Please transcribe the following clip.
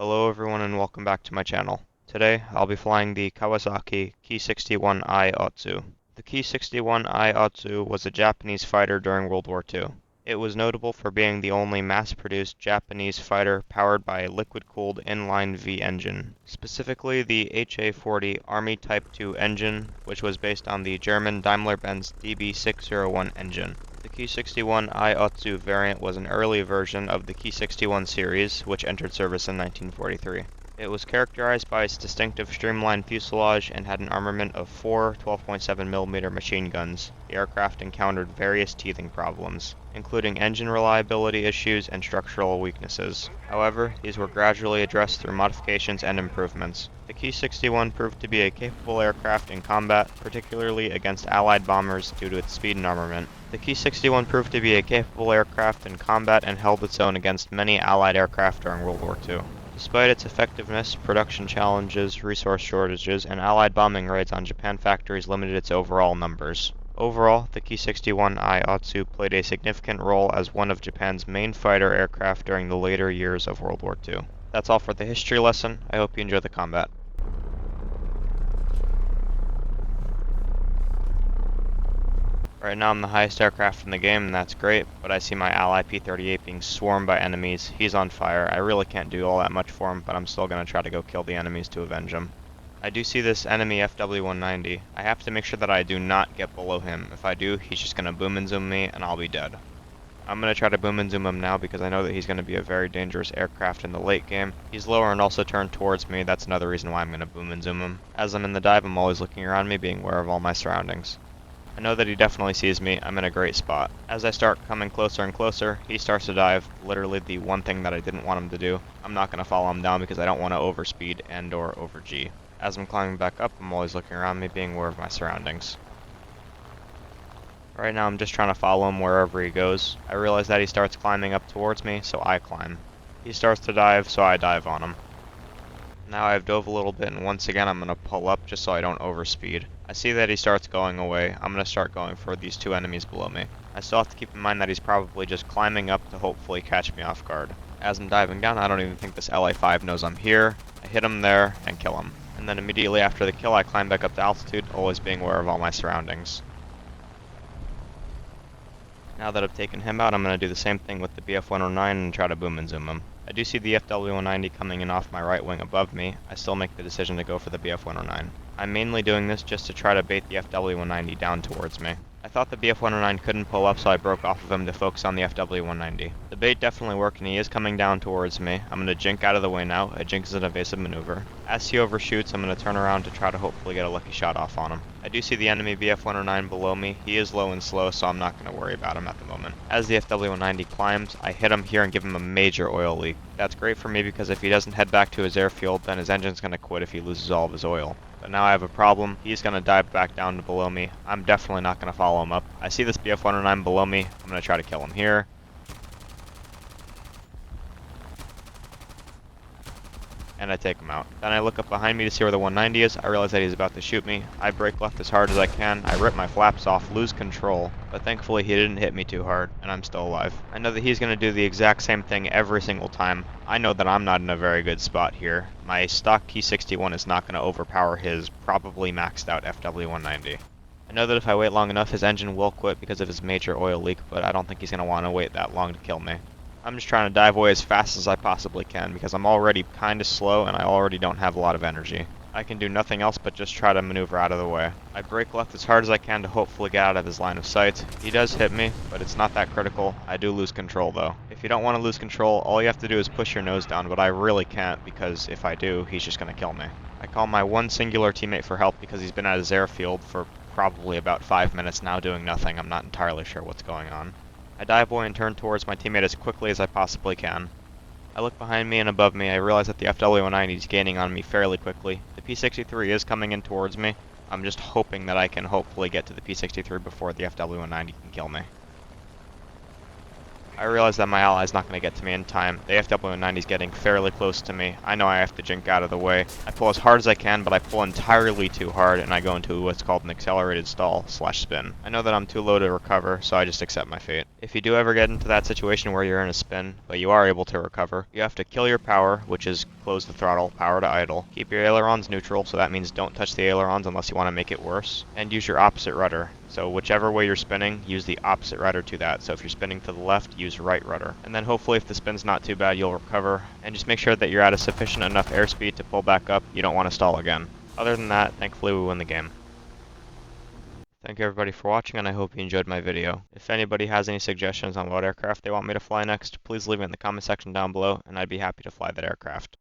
Hello everyone and welcome back to my channel. Today I'll be flying the Kawasaki Ki-61-I Otsu. The Ki-61-I Otsu was a Japanese fighter during World War II. It was notable for being the only mass-produced Japanese fighter powered by a liquid-cooled inline V engine, specifically the HA-40 Army Type II engine, which was based on the German Daimler-Benz DB601 engine. The Ki-61-I Otsu variant was an early version of the Ki-61 series, which entered service in 1943. It was characterized by its distinctive streamlined fuselage and had an armament of four 12.7mm machine guns. The aircraft encountered various teething problems, including engine reliability issues and structural weaknesses. However, these were gradually addressed through modifications and improvements. The Ki-61 proved to be a capable aircraft in combat, particularly against Allied bombers due to its speed and armament. The Ki-61 proved to be a capable aircraft in combat and held its own against many Allied aircraft during World War II. Despite its effectiveness, production challenges, resource shortages, and Allied bombing raids on Japan factories limited its overall numbers. Overall, the Ki-61-I Otsu played a significant role as one of Japan's main fighter aircraft during the later years of World War II. That's all for the history lesson. I hope you enjoy the combat. Right now I'm the highest aircraft in the game, and that's great, but I see my ally P-38 being swarmed by enemies. He's on fire. I really can't do all that much for him, but I'm still going to try to go kill the enemies to avenge him. I do see this enemy FW-190. I have to make sure that I do not get below him. If I do, he's just going to boom and zoom me, and I'll be dead. I'm going to try to boom and zoom him now because I know that he's going to be a very dangerous aircraft in the late game. He's lower and also turned towards me. That's another reason why I'm going to boom and zoom him. As I'm in the dive, I'm always looking around me, being aware of all my surroundings. I know that he definitely sees me. I'm in a great spot. As I start coming closer and closer, he starts to dive, literally the one thing that I didn't want him to do. I'm not going to follow him down because I don't want to overspeed and or over-G. As I'm climbing back up, I'm always looking around me, being aware of my surroundings. Right now I'm just trying to follow him wherever he goes. I realize that he starts climbing up towards me, so I climb. He starts to dive, so I dive on him. Now I've dove a little bit, and once again I'm going to pull up just so I don't overspeed. I see that he starts going away. I'm going to start going for these two enemies below me. I still have to keep in mind that he's probably just climbing up to hopefully catch me off guard. As I'm diving down, I don't even think this LA-5 knows I'm here. I hit him there and kill him. And then immediately after the kill, I climb back up to altitude, always being aware of all my surroundings. Now that I've taken him out, I'm going to do the same thing with the BF-109 and try to boom and zoom him. I do see the FW-190 coming in off my right wing above me. I still make the decision to go for the BF-109. I'm mainly doing this just to try to bait the FW-190 down towards me. I thought the BF-109 couldn't pull up, so I broke off of him to focus on the FW-190. The bait definitely worked, and he is coming down towards me. I'm going to jink out of the way now. A jink is an evasive maneuver. As he overshoots, I'm going to turn around to try to hopefully get a lucky shot off on him. I do see the enemy BF-109 below me. He is low and slow, so I'm not going to worry about him at the moment. As the FW-190 climbs, I hit him here and give him a major oil leak. That's great for me because if he doesn't head back to his airfield, then his engine's going to quit if he loses all of his oil. But now I have a problem. He's going to dive back down to below me. I'm definitely not going to follow him up. I see this BF-109 below me. I'm going to try to kill him here. And I take him out. Then I look up behind me to see where the 190 is. I realize that he's about to shoot me. I brake left as hard as I can. I rip my flaps off, lose control. But thankfully he didn't hit me too hard, and I'm still alive. I know that he's going to do the exact same thing every single time. I know that I'm not in a very good spot here. My stock Ki-61 is not going to overpower his probably maxed out FW-190. I know that if I wait long enough, his engine will quit because of his major oil leak, but I don't think he's going to want to wait that long to kill me. I'm just trying to dive away as fast as I possibly can because I'm already kind of slow and I already don't have a lot of energy. I can do nothing else but just try to maneuver out of the way. I brake left as hard as I can to hopefully get out of his line of sight. He does hit me, but it's not that critical. I do lose control though. If you don't want to lose control, all you have to do is push your nose down, but I really can't because if I do, he's just going to kill me. I call my one singular teammate for help because he's been at his airfield for probably about 5 minutes now doing nothing. I'm not entirely sure what's going on. I dive away and turn towards my teammate as quickly as I possibly can. I look behind me and above me. I realize that the FW-190 is gaining on me fairly quickly. The P-63 is coming in towards me. I'm just hoping that I can hopefully get to the P-63 before the FW-190 can kill me. I realize that my ally is not going to get to me in time. The AFW-90 is getting fairly close to me. I know I have to jink out of the way. I pull as hard as I can, but I pull entirely too hard, and I go into what's called an accelerated stall / spin. I know that I'm too low to recover, so I just accept my fate. If you do ever get into that situation where you're in a spin, but you are able to recover, you have to kill your power, which is close the throttle, power to idle. Keep your ailerons neutral, so that means don't touch the ailerons unless you want to make it worse. And use your opposite rudder. So whichever way you're spinning, use the opposite rudder to that. So if you're spinning to the left, use right rudder. And then hopefully if the spin's not too bad, you'll recover. And just make sure that you're at a sufficient enough airspeed to pull back up. You don't want to stall again. Other than that, thankfully we win the game. Thank you everybody for watching, and I hope you enjoyed my video. If anybody has any suggestions on what aircraft they want me to fly next, please leave it in the comment section down below, and I'd be happy to fly that aircraft.